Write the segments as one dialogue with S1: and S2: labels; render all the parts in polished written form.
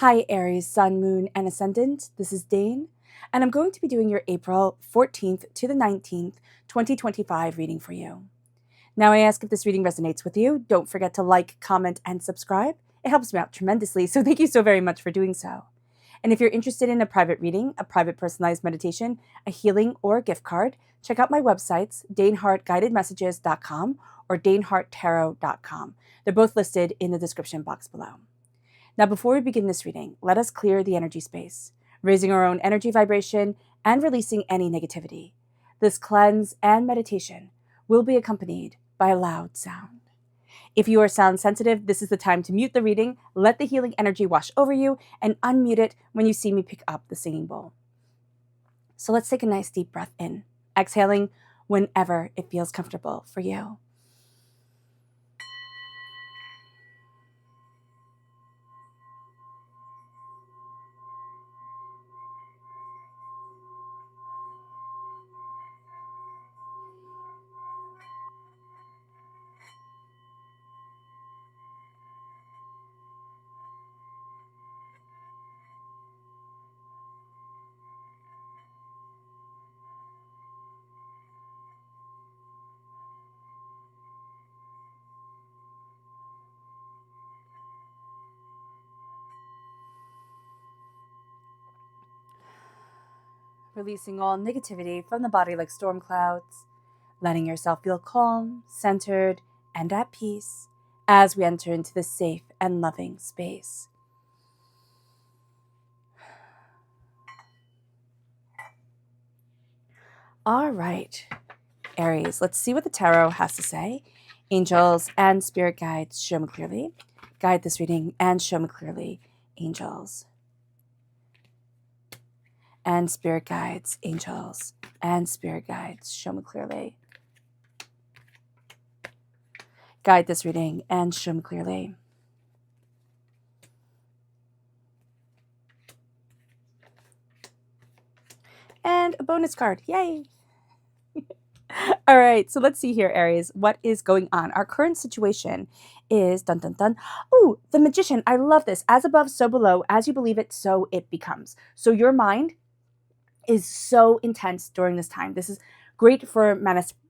S1: Hi, Aries, Sun, Moon, and Ascendant. This is Dane, and I'm going to be doing your April 14th to the 19th, 2025 reading for you. Now, I ask if this reading resonates with you. Don't forget to like, comment, and subscribe. It helps me out tremendously, so thank you so very much for doing so. And if you're interested in a private reading, a private personalized meditation, a healing, or a gift card, check out my websites, danehartguidedmessages.com or daneharttarot.com. They're both listed in the description box below. Now, before we begin this reading, let us clear the energy space, raising our own energy vibration and releasing any negativity. This cleanse and meditation will be accompanied by a loud sound. If you are sound sensitive, this is the time to mute the reading, let the healing energy wash over you, and unmute it when you see me pick up the singing bowl. So let's take a nice deep breath in, exhaling whenever it feels comfortable for you. Releasing all negativity from the body like storm clouds, letting yourself feel calm, centered, and at peace as we enter into this safe and loving space. All right, Aries, let's see what the tarot has to say. Angels and spirit guides, show me clearly. Guide this reading and show me clearly, angels. And spirit guides, angels, and spirit guides, show me clearly. Guide this reading and show me clearly. And a bonus card, yay! All right, so let's see here, Aries. What is going on? Our current situation is, dun dun dun. Oh, the Magician. I love this. As above, so below. As you believe it, so it becomes. So your mind is so intense during this time. This is great for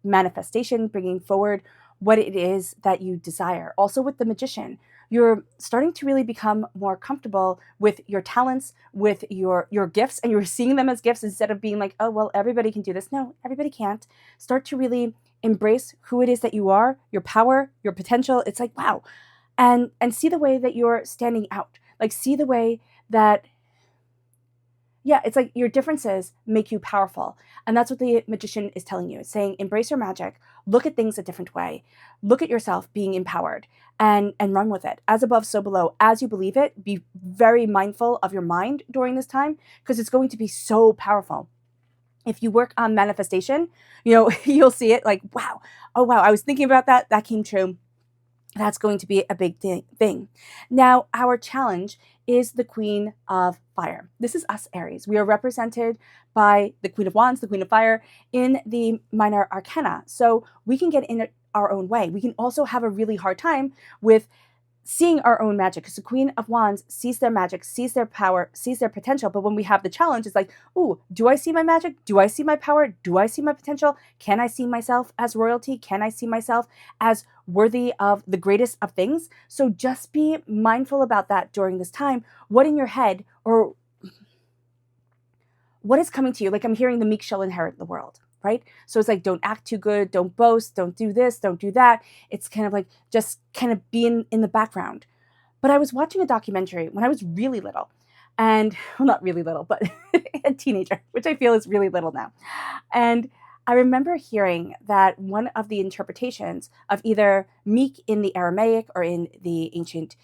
S1: manifestation, bringing forward what it is that you desire. Also with the Magician, you're starting to really become more comfortable with your talents, with your gifts, and you're seeing them as gifts instead of being like, oh, well, everybody can do this. No, everybody can't. Start to really embrace who it is that you are, your power, your potential. It's like, wow. And see the way that you're standing out. Like, see the way that it's like your differences make you powerful. And that's what the Magician is telling you. It's saying, embrace your magic, look at things a different way, look at yourself being empowered and run with it. As above, so below. As you believe it, be very mindful of your mind during this time because it's going to be so powerful. If you work on manifestation, you'll see it like, wow, oh, wow, I was thinking about that. That came true. That's going to be a big thing. Now, our challenge is the Queen of Fire. This is us, Aries. We are represented by the Queen of Wands, the Queen of Fire, in the minor arcana. So we can get in our own way. We can also have a really hard time with seeing our own magic because the Queen of Wands sees their magic, sees their power, sees their potential. But when we have the challenge, it's like, ooh, do I see my magic? Do I see my power? Do I see my potential? Can I see myself as royalty? Can I see myself as worthy of the greatest of things? So just be mindful about that during this time. What in your head or what is coming to you? Like I'm hearing the meek shall inherit the world. Right? So it's like, don't act too good, don't boast, don't do this, don't do that. It's kind of like, just kind of be in the background. But I was watching a documentary when I was really little and, well, not really little, but a teenager, which I feel is really little now. And I remember hearing that one of the interpretations of either meek in the Aramaic or in the ancient,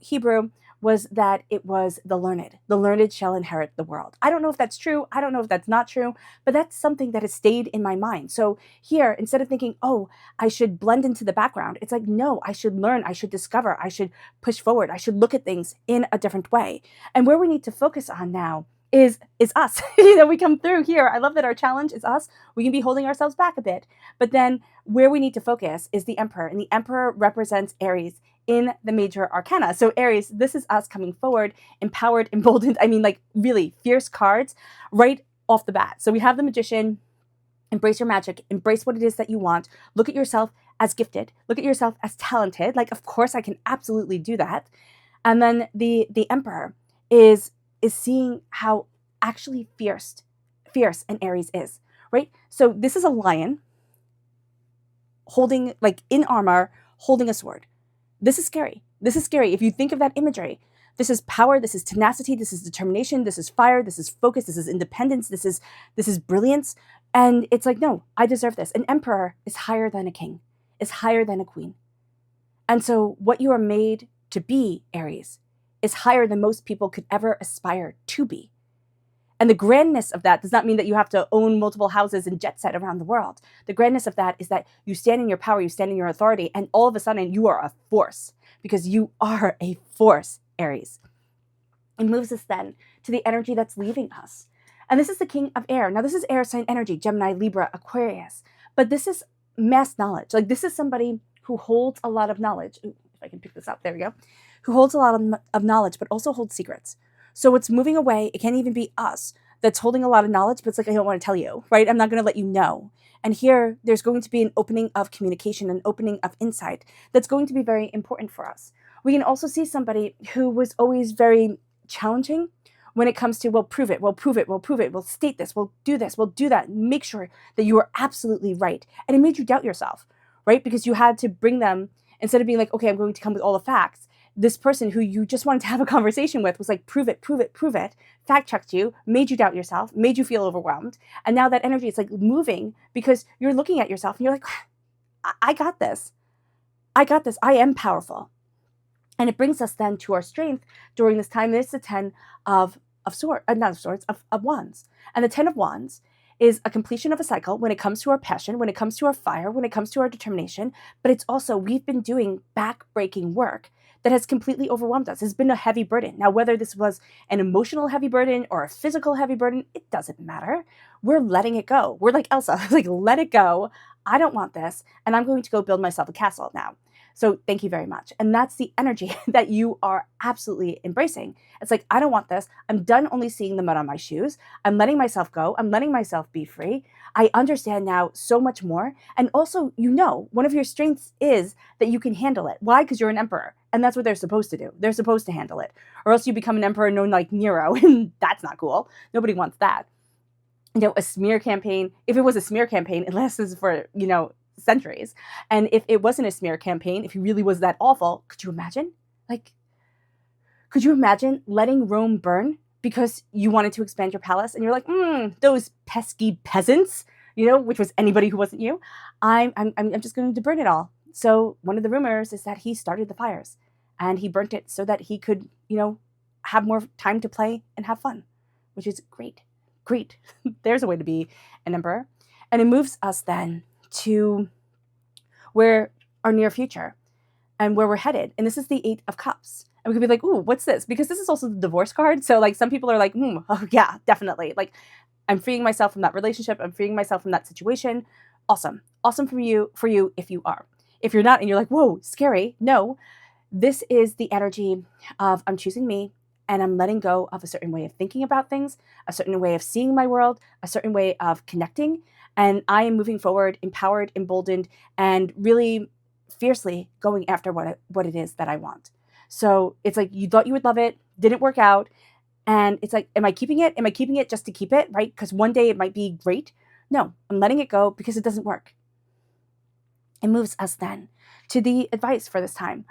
S1: Hebrew was that it was the learned shall inherit the world. I don't know if that's true. I don't know if that's not true, but that's something that has stayed in my mind. So here, instead of thinking, oh, I should blend into the background, it's like, no, I should learn, I should discover, I should push forward, I should look at things in a different way. And where we need to focus on now is us. We come through here. I love that our challenge is us. We can be holding ourselves back a bit, but then where we need to focus is the Emperor, and the Emperor represents Aries in the major arcana. So Aries, this is us coming forward, empowered, emboldened. I mean, like really fierce cards right off the bat. So we have the Magician. Embrace your magic, embrace what it is that you want. Look at yourself as gifted. Look at yourself as talented. Like, of course I can absolutely do that. And then the Emperor is seeing how actually fierce an Aries is, right? So this is a lion holding, like in armor, holding a sword. This is scary. This is scary. If you think of that imagery, this is power, this is tenacity, this is determination, this is fire, this is focus, this is independence, this is brilliance. And it's like, no, I deserve this. An emperor is higher than a king, is higher than a queen. And so what you are made to be, Aries, is higher than most people could ever aspire to be. And the grandness of that does not mean that you have to own multiple houses and jet set around the world. The grandness of that is that you stand in your power, you stand in your authority, and all of a sudden you are a force, because you are a force, Aries. It moves us then to the energy that's leaving us. And this is the King of Air. Now, this is air sign energy, Gemini, Libra, Aquarius. But this is mass knowledge. Like, this is somebody who holds a lot of knowledge. Ooh, if I can pick this up, there we go. Who holds a lot of knowledge, but also holds secrets. So it's moving away. It can't even be us that's holding a lot of knowledge, but it's like, I don't want to tell you, right? I'm not going to let you know. And here, there's going to be an opening of communication, an opening of insight that's going to be very important for us. We can also see somebody who was always very challenging when it comes to, well, prove it, we'll state this, we'll do that, make sure that you are absolutely right. And it made you doubt yourself, right? Because you had to bring them, instead of being like, okay, I'm going to come with all the facts, this person who you just wanted to have a conversation with was like, prove it, fact checked you, made you doubt yourself, made you feel overwhelmed. And now that energy is like moving because you're looking at yourself and you're like, I got this, I am powerful. And it brings us then to our strength during this time. It's the 10 of wands. And the 10 of wands is a completion of a cycle when it comes to our passion, when it comes to our fire, when it comes to our determination. But it's also, we've been doing back-breaking work that has completely overwhelmed us. It's been a heavy burden. Now, whether this was an emotional heavy burden or a physical heavy burden, it doesn't matter. We're letting it go. We're like Elsa, like, let it go. I don't want this. And I'm going to go build myself a castle now. So thank you very much. And that's the energy that you are absolutely embracing. It's like, I don't want this. I'm done only seeing the mud on my shoes. I'm letting myself go. I'm letting myself be free. I understand now so much more. And also, one of your strengths is that you can handle it. Why? Because you're an emperor. And that's what they're supposed to do. They're supposed to handle it. Or else you become an emperor known like Nero. And that's not cool. Nobody wants that. A smear campaign. If it was a smear campaign, it lasts for, centuries. And if it wasn't a smear campaign, if he really was that awful, could you imagine? Could you imagine letting Rome burn because you wanted to expand your palace? And you're like, those pesky peasants, which was anybody who wasn't you. I'm just going to burn it all. So one of the rumors is that he started the fires and he burnt it so that he could, have more time to play and have fun, which is great. Great. There's a way to be an emperor. And it moves us then to where our near future and where we're headed. And this is the 8 of Cups. And we could be like, ooh, what's this? Because this is also the divorce card. So like some people are like, oh yeah, definitely. Like, I'm freeing myself from that relationship. I'm freeing myself from that situation. Awesome. Awesome for you if you are. If you're not and you're like, whoa, scary. No, this is the energy of I'm choosing me and I'm letting go of a certain way of thinking about things, a certain way of seeing my world, a certain way of connecting. And I am moving forward, empowered, emboldened, and really fiercely going after what it is that I want. So it's like, you thought you would love it, didn't work out. And it's like, am I keeping it? Am I keeping it just to keep it, right? Because one day it might be great. No, I'm letting it go because it doesn't work. It moves us then to the advice for this time.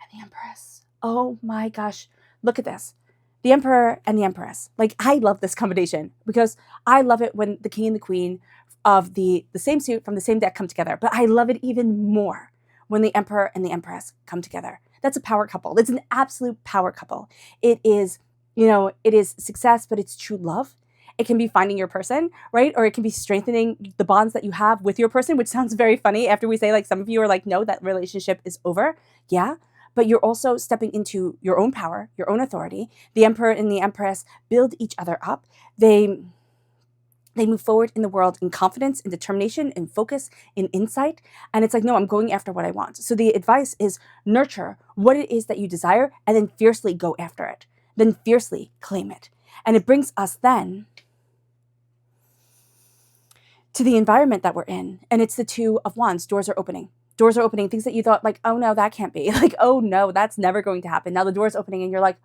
S1: And the Empress. Oh my gosh. Look at this. The Emperor and the Empress. Like, I love this combination because I love it when the King and the Queen of the same suit from the same deck come together. But I love it even more when the Emperor and the Empress come together. That's a power couple. It's an absolute power couple. It is, it is success, but it's true love. It can be finding your person, right? Or it can be strengthening the bonds that you have with your person, which sounds very funny after we say, like, some of you are like, no, that relationship is over. Yeah. But you're also stepping into your own power, your own authority. The Emperor and the Empress build each other up. They They move forward in the world in confidence, in determination, in focus, in insight. And it's like, no, I'm going after what I want. So the advice is nurture what it is that you desire and then fiercely go after it. Then fiercely claim it. And it brings us then to the environment that we're in. And it's the Two of Wands. Doors are opening. Doors are opening. Things that you thought like, oh no, that can't be. Like, oh no, that's never going to happen. Now the door's opening and you're like,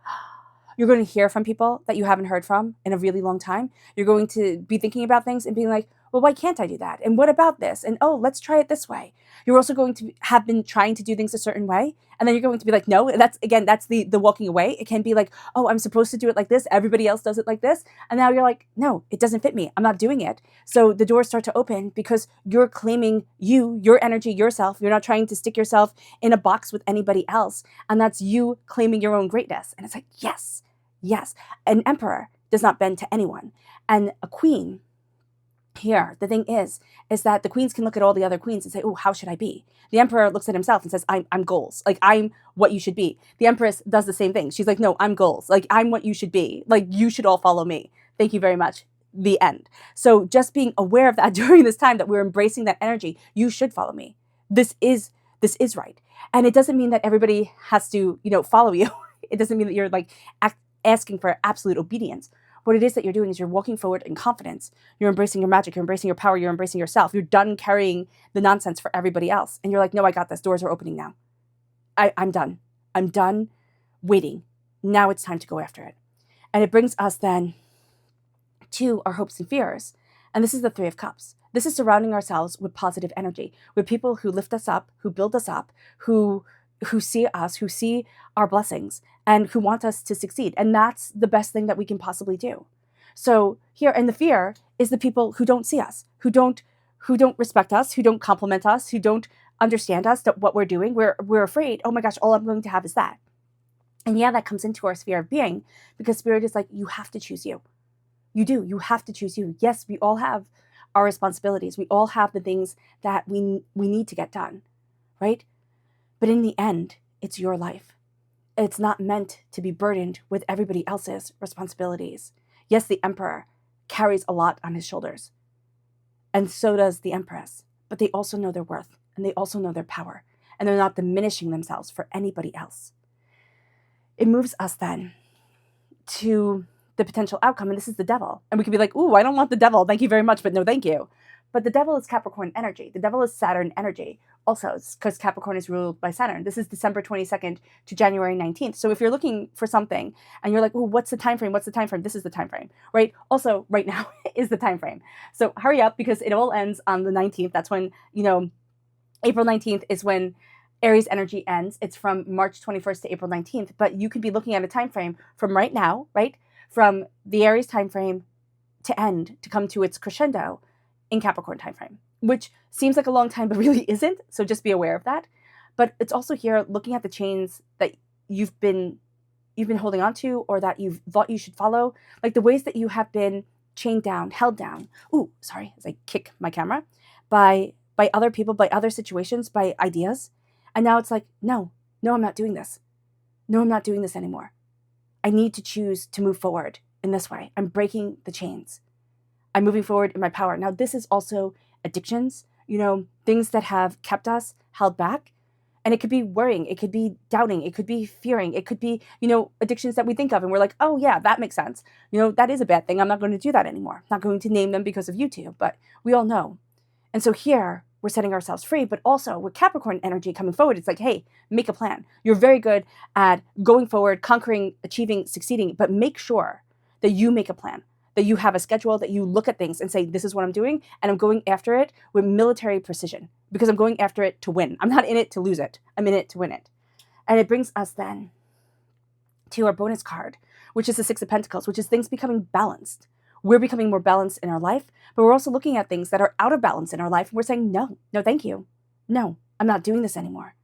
S1: you're going to hear from people that you haven't heard from in a really long time. You're going to be thinking about things and being like, well, why can't I do that? And what about this? And oh, let's try it this way. You're also going to have been trying to do things a certain way. And then you're going to be like, no, that's the walking away. It can be like, oh, I'm supposed to do it like this. Everybody else does it like this. And now you're like, no, it doesn't fit me. I'm not doing it. So the doors start to open because you're claiming you, your energy, yourself. You're not trying to stick yourself in a box with anybody else. And that's you claiming your own greatness. And it's like, yes. Yes, an emperor does not bend to anyone. And a queen, here, the thing is that the queens can look at all the other queens and say, oh, how should I be? The emperor looks at himself and says, I'm goals. Like, I'm what you should be. The empress does the same thing. She's like, no, I'm goals. Like, I'm what you should be. Like, you should all follow me. Thank you very much. The end. So just being aware of that during this time that we're embracing that energy, you should follow me. This is right. And it doesn't mean that everybody has to, follow you. It doesn't mean that you're like asking for absolute obedience. What it is that you're doing is you're walking forward in confidence. You're embracing your magic. You're embracing your power. You're embracing yourself. You're done carrying the nonsense for everybody else. And you're like, no, I got this. Doors are opening now. I'm done. I'm done waiting. Now it's time to go after it. And it brings us then to our hopes and fears. And this is the Three of Cups. This is surrounding ourselves with positive energy, with people who lift us up, who build us up, who see us, who see our blessings, and who want us to succeed. And that's the best thing that we can possibly do. So here, and the fear is the people who don't see us, who don't respect us, who don't compliment us, who don't understand us, that what we're doing. We're afraid, oh my gosh, all I'm going to have is that. And yeah, that comes into our sphere of being, because spirit is like, you have to choose you. You do. You have to choose you. Yes, we all have our responsibilities. We all have the things that we need to get done, right? But in the end, it's your life. It's not meant to be burdened with everybody else's responsibilities. Yes, the emperor carries a lot on his shoulders, and so does the empress, but they also know their worth, and they also know their power, and they're not diminishing themselves for anybody else. It moves us then to the potential outcome, and this is the devil. And we could be like, ooh, I don't want the devil. Thank you very much, but no thank you. But the devil is Capricorn energy. The devil is Saturn energy. Also, because Capricorn is ruled by Saturn. This is December 22nd to January 19th. So if you're looking for something and you're like, oh, what's the time frame? What's the time frame? This is the time frame, right? Also, right now is the time frame. So hurry up, because it all ends on the 19th. That's when, April 19th is when Aries energy ends. It's from March 21st to April 19th. But you could be looking at a time frame from right now, right? From the Aries time frame to end, to come to its crescendo in Capricorn time frame, which seems like a long time, but really isn't. So just be aware of that. But it's also here looking at the chains that you've been holding on to, or that you've thought you should follow, like the ways that you have been chained down, held down. Ooh, sorry, as I kick my camera, by other people, by other situations, by ideas. And now it's like, no, I'm not doing this. No, I'm not doing this anymore. I need to choose to move forward in this way. I'm breaking the chains. I'm moving forward in my power. Now, this is also addictions, things that have kept us held back. And it could be worrying. It could be doubting. It could be fearing. It could be, addictions that we think of and we're like, oh yeah, that makes sense. That is a bad thing. I'm not going to do that anymore. I'm not going to name them because of YouTube, but we all know. And so here we're setting ourselves free, but also with Capricorn energy coming forward, it's like, hey, make a plan. You're very good at going forward, conquering, achieving, succeeding, but make sure that you make a plan, that you have a schedule, that you look at things and say, this is what I'm doing, and I'm going after it with military precision, because I'm going after it to win. I'm not in it to lose it. I'm in it to win it. And it brings us then to our bonus card, which is the Six of Pentacles, which is things becoming balanced. We're becoming more balanced in our life, but we're also looking at things that are out of balance in our life. And we're saying, no, thank you. No, I'm not doing this anymore.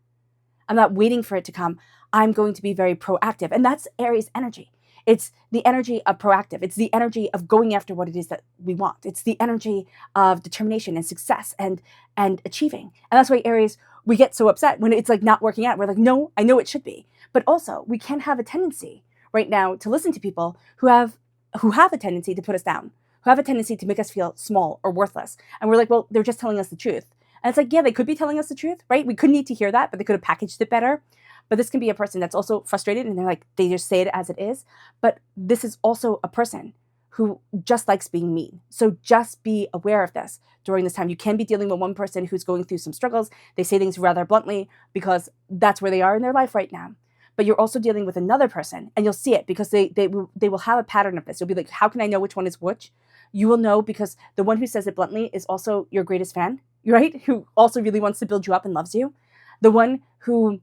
S1: I'm not waiting for it to come. I'm going to be very proactive. And that's Aries energy. It's the energy of proactive. It's the energy of going after what it is that we want. It's the energy of determination and success and achieving. And that's why Aries, we get so upset when it's like not working out. We're like, no, I know it should be. But also we can have a tendency right now to listen to people who have a tendency to put us down, who have a tendency to make us feel small or worthless. And we're like, well, they're just telling us the truth. And it's like, yeah, they could be telling us the truth, right? We could need to hear that, but they could have packaged it better. But this can be a person that's also frustrated and they're like, they just say it as it is. But this is also a person who just likes being mean. So just be aware of this during this time. You can be dealing with one person who's going through some struggles. They say things rather bluntly because that's where they are in their life right now. But you're also dealing with another person, and you'll see it because they will have a pattern of this. You'll be like, how can I know which one is which? You will know because the one who says it bluntly is also your greatest fan, right? Who also really wants to build you up and loves you. The one who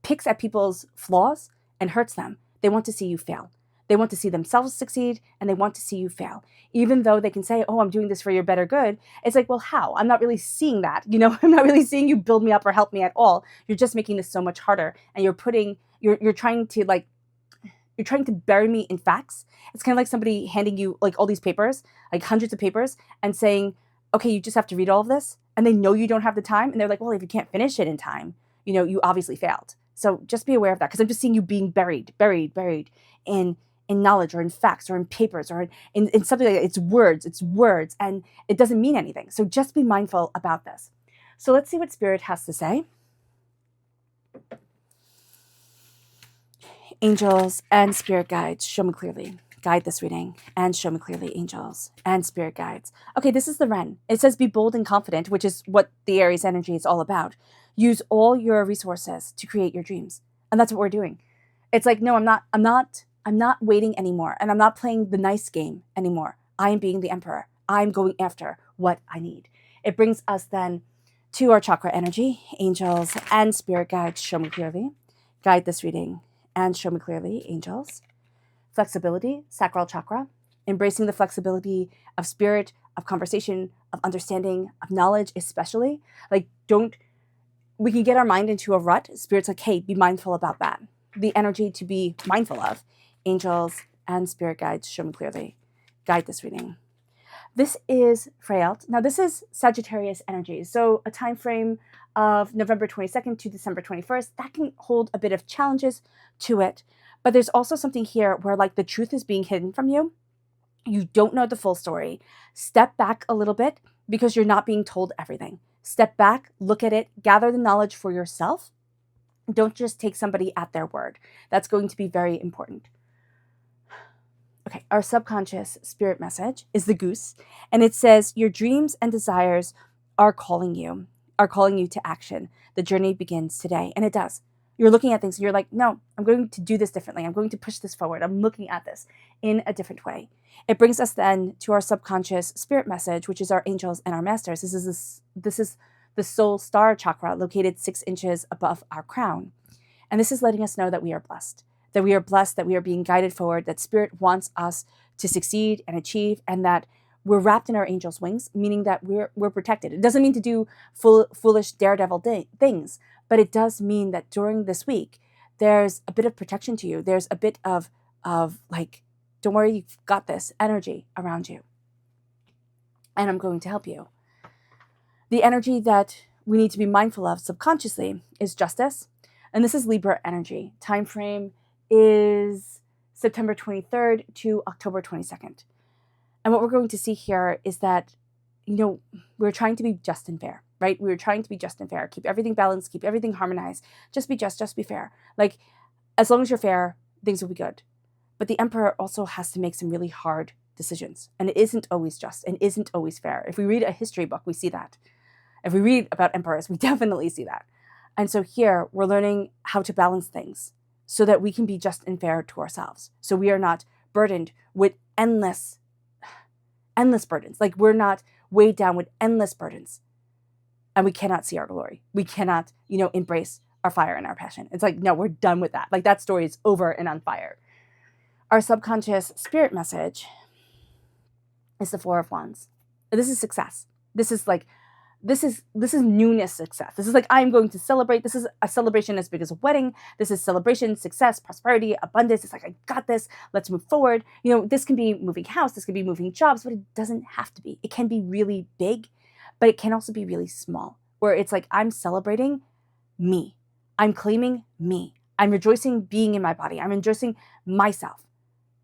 S1: picks at people's flaws and hurts them. They want to see you fail. They want to see themselves succeed, and they want to see you fail. Even though they can say, oh, I'm doing this for your better good. It's like, well, how? I'm not really seeing that. I'm not really seeing you build me up or help me at all. You're just making this so much harder. And you're trying to bury me in facts. It's kind of like somebody handing you like all these papers, like hundreds of papers, and saying, okay, you just have to read all of this. And they know you don't have the time. And they're like, well, if you can't finish it in time, you obviously failed. So just be aware of that, because I'm just seeing you being buried in knowledge or in facts or in papers or in something like that. It's words, and it doesn't mean anything. So just be mindful about this. So let's see what Spirit has to say. Angels and Spirit guides, show me clearly. Guide this reading and show me clearly, angels and Spirit guides. Okay, this is the Wren. It says be bold and confident, which is what the Aries energy is all about. Use all your resources to create your dreams. And that's what we're doing. It's like, no, I'm not waiting anymore, and I'm not playing the nice game anymore. I am being the emperor. I'm going after what I need. It brings us then to our chakra energy. Angels and Spirit guides, show me clearly. Guide this reading and show me clearly, angels. Flexibility, sacral chakra. Embracing the flexibility of spirit, of conversation, of understanding, of knowledge, especially. We can get our mind into a rut. Spirit's like, hey, be mindful about that. The energy to be mindful of. Angels and Spirit guides, show me clearly. Guide this reading. This is Freyalt. Now, this is Sagittarius energy. So a time frame of November 22nd to December 21st, that can hold a bit of challenges to it. But there's also something here where like the truth is being hidden from you. You don't know the full story. Step back a little bit because you're not being told everything. Step back, look at it, gather the knowledge for yourself. Don't just take somebody at their word. That's going to be very important. Okay, our subconscious spirit message is the goose, and it says your dreams and desires are calling you to action. The journey begins today, and it does. You're looking at things and you're like, no, I'm going to do this differently. I'm going to push this forward. I'm looking at this in a different way. It brings us then to our subconscious spirit message, which is our angels and our masters. This is the soul star chakra located 6 inches above our crown. And this is letting us know that we are blessed, that we are being guided forward, that Spirit wants us to succeed and achieve, and that we're wrapped in our angels' wings, meaning that we're protected. It doesn't mean to do foolish daredevil things, but it does mean that during this week, there's a bit of protection to you. There's a bit of like, don't worry, you've got this energy around you. And I'm going to help you. The energy that we need to be mindful of subconsciously is justice. And this is Libra energy. Time frame is September 23rd to October 22nd. And what we're going to see here is that, we're trying to be just and fair, right? We're trying to be just and fair. Keep everything balanced, keep everything harmonized. Just be just be fair. Like, as long as you're fair, things will be good. But the emperor also has to make some really hard decisions. And it isn't always just and isn't always fair. If we read a history book, we see that. If we read about emperors, we definitely see that. And so here, we're learning how to balance things so that we can be just and fair to ourselves. So we are not burdened with endless burdens. Like, we're not weighed down with endless burdens. And we cannot see our glory. We cannot, embrace our fire and our passion. It's like, no, we're done with that. Like, that story is over and on fire. Our subconscious spirit message is the 4 of Wands. This is success. This is newness success. This is like, I'm going to celebrate. This is a celebration as big as a wedding. This is celebration, success, prosperity, abundance. It's like, I got this. Let's move forward. This can be moving house. This can be moving jobs, but it doesn't have to be. It can be really big, but it can also be really small, where it's like, I'm celebrating me. I'm claiming me. I'm rejoicing being in my body. I'm rejoicing myself.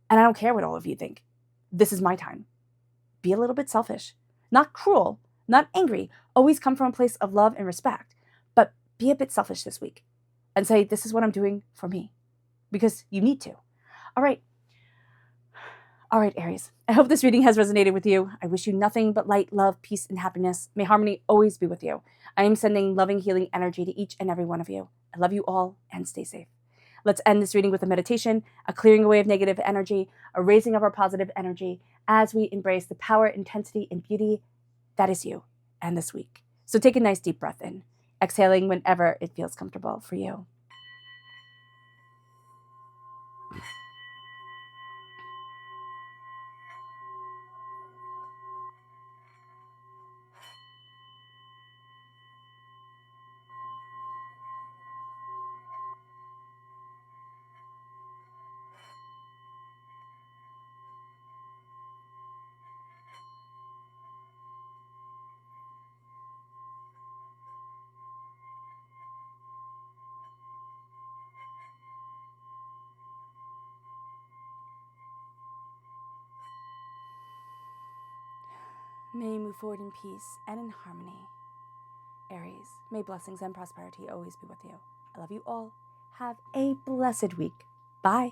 S1: And I don't care what all of you think. this is my time. Be a little bit selfish, not cruel, not angry. Always come from a place of love and respect, but be a bit selfish this week and say, this is what I'm doing for me, because you need to. All right. All right, Aries. I hope this reading has resonated with you. I wish you nothing but light, love, peace, and happiness. May harmony always be with you. I am sending loving, healing energy to each and every one of you. I love you all, and stay safe. Let's end this reading with a meditation, a clearing away of negative energy, a raising of our positive energy as we embrace the power, intensity, and beauty that is you and this week. So take a nice deep breath in, exhaling whenever it feels comfortable for you. May you move forward in peace and in harmony. Aries, may blessings and prosperity always be with you. I love you all. Have a blessed week. Bye.